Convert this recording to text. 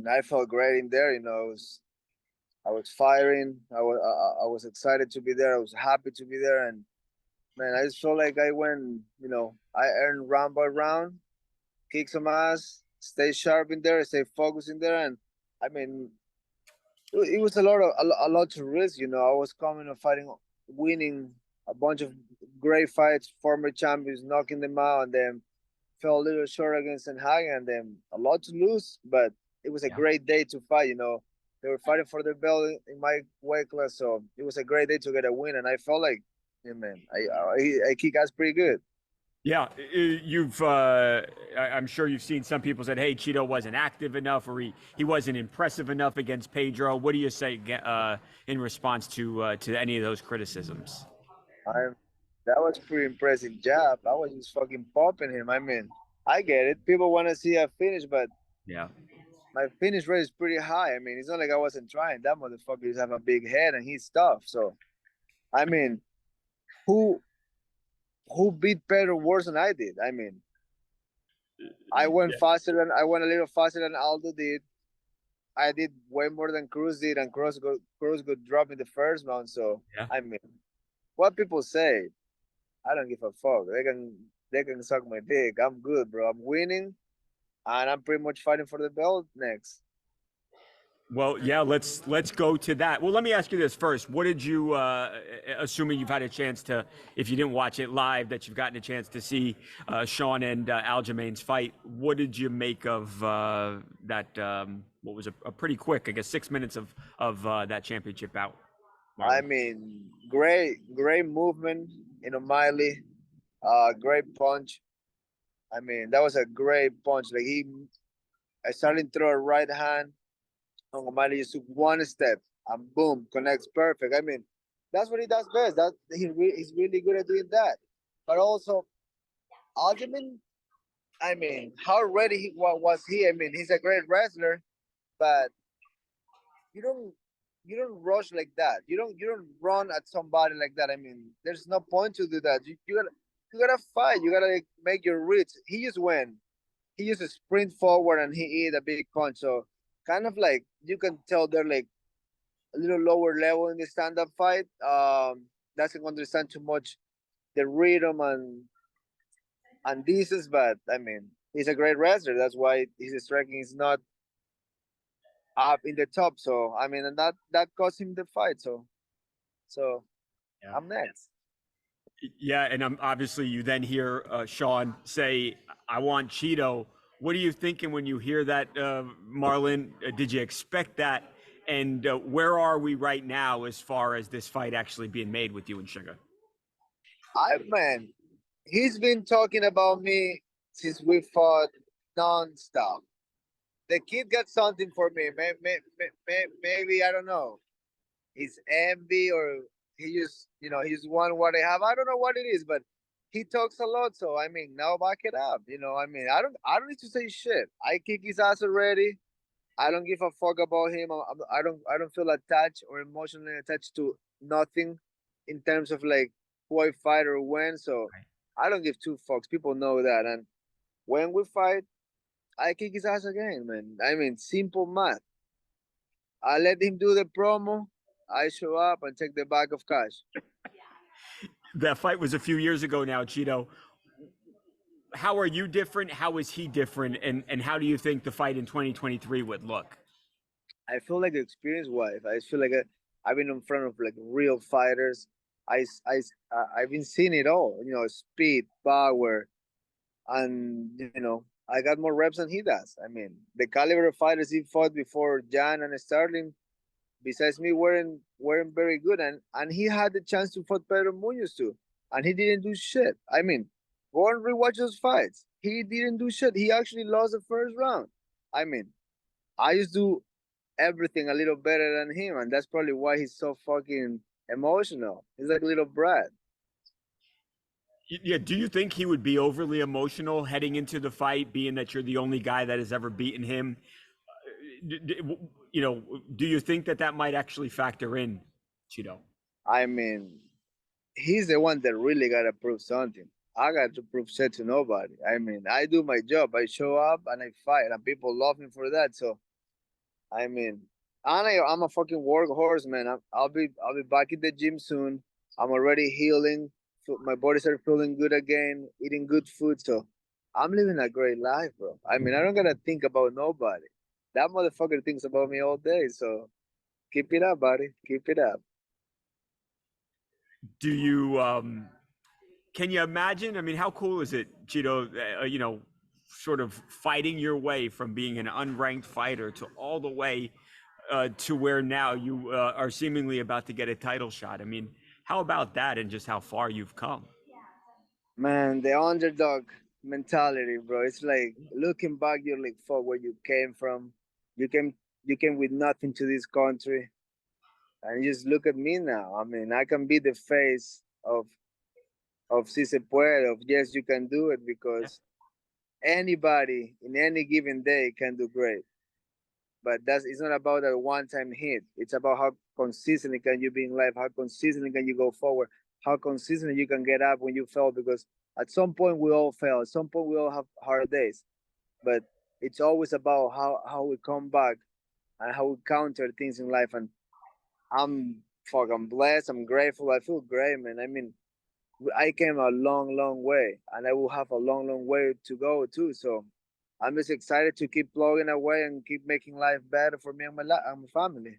I felt great in there. I was firing. I was excited to be there. I was happy to be there, and man, I just felt like I went. I earned round by round, kick some ass, stay sharp in there, stay focused in there, and I mean, it was a lot to risk. I was coming and fighting, winning a bunch of great fights, former champions, knocking them out, and then fell a little short against Hagen, and then a lot to lose. But it was a Yeah. great day to fight. They were fighting for their belt in my weight class, so it was a great day to get a win. And I felt like, yeah, man, I kick ass pretty good. Yeah, I'm sure you've seen some people said, "Hey, Chito wasn't active enough, or he wasn't impressive enough against Pedro." What do you say in response to any of those criticisms? I That was pretty impressive job. I was just fucking popping him. I mean, I get it. People want to see a finish, but Yeah, my finish rate is pretty high. I mean, it's not like I wasn't trying. That motherfucker just have a big head and he's tough. So I mean, who who beat Pedro worse than I did? I mean, I went a little faster than Aldo did. I did way more than Cruz did, and Cruz got dropped in the first round. So yeah. I mean, what people say, I don't give a fuck. They can suck my dick. I'm good, bro. I'm winning, and I'm pretty much fighting for the belt next. Well, yeah, let's go to that. Well, let me ask you this first. What did you, assuming you've had a chance to, if you didn't watch it live, that you've gotten a chance to see Sean and Aljamain's fight? What did you make of that? What was a pretty quick, I guess, 6 minutes of that championship bout, I Marlon? mean, great movement in O'Malley. Great punch. I mean, that was a great punch. Like I started to throw a right hand, and O'Malley just took one step, and boom, connects perfect. I mean, that's what he does best. He's really good at doing that. But also, Aljamain, I mean, how ready was he? I mean, he's a great wrestler, but you don't you don't rush like that. You don't run at somebody like that. I mean, there's no point to do that. You gotta fight. You gotta like, make your reads. He used to sprint forward and he hit a big punch. So kind of like you can tell they're like a little lower level in the stand up fight. Doesn't understand too much the rhythm and distance, but I mean he's a great wrestler. That's why his striking is not up in the top. So I mean, and that cost him the fight. So Yeah. I'm next. Yeah, and obviously you then hear Sean say, "I want Cheeto." What are you thinking when you hear that, Marlon? Did you expect that? And where are we right now as far as this fight actually being made with you and Sugar? I man, he's been talking about me since we fought nonstop. The kid got something for me. Maybe I don't know. He's envy or he's won what I have. I don't know what it is, but he talks a lot. So I mean, now back it up. I mean, I don't need to say shit. I kick his ass already. I don't give a fuck about him. I don't feel attached or emotionally attached to nothing in terms of like who I fight or when. So I don't give two fucks. People know that. And when we fight, I kick his ass again, man. I mean, simple math. I let him do the promo. I show up and take the bag of cash. That fight was a few years ago now, Cheeto. How are you different? How is he different? And how do you think the fight in 2023 would look? I feel like experienced wife. I feel like I've been in front of like real fighters. I've been seeing it all. Speed, power, and I got more reps than he does. I mean, the caliber of fighters he fought before Jan and Sterling, besides me, weren't very good, and he had the chance to fight Pedro Munhoz too, and he didn't do shit. I mean, go and rewatch those fights. He didn't do shit. He actually lost the first round. I mean, I used to do everything a little better than him, and that's probably why he's so fucking emotional. He's like a little brat. Yeah, do you think he would be overly emotional heading into the fight, being that you're the only guy that has ever beaten him? Do you think that might actually factor in, Cheeto? I mean, he's the one that really gotta prove something. I got to prove shit to nobody. I mean, I do my job. I show up and I fight, and people love me for that. So I mean, I'm a fucking workhorse, man. I'll be back in the gym soon. I'm already healing. My body started feeling good again, eating good food. So I'm living a great life, bro. I mean, I don't gotta think about nobody. That motherfucker thinks about me all day. So keep it up, buddy. Keep it up. Do you can you imagine? I mean, how cool is it, Chito? Sort of fighting your way from being an unranked fighter to all the way to where now you are seemingly about to get a title shot. I mean, how about that, and just how far you've come? Man, the underdog mentality, bro. It's like looking back, you're like, fuck, where you came from. You came, you came with nothing to this country, and you just look at me now. I mean, I can be the face of si se puede, of yes, you can do it, Yeah. because anybody in any given day can do great. But that's it's not about a one-time hit. It's about how consistently can you be in life, how consistently can you go forward, how consistently you can get up when you fail. Because at some point we all fail. At some point we all have hard days. But it's always about how we come back and how we counter things in life. And I'm I'm blessed. I'm grateful. I feel great, man. I mean, I came a long, long way, and I will have a long, long way to go too. So I'm just excited to keep plugging away and keep making life better for me and my family.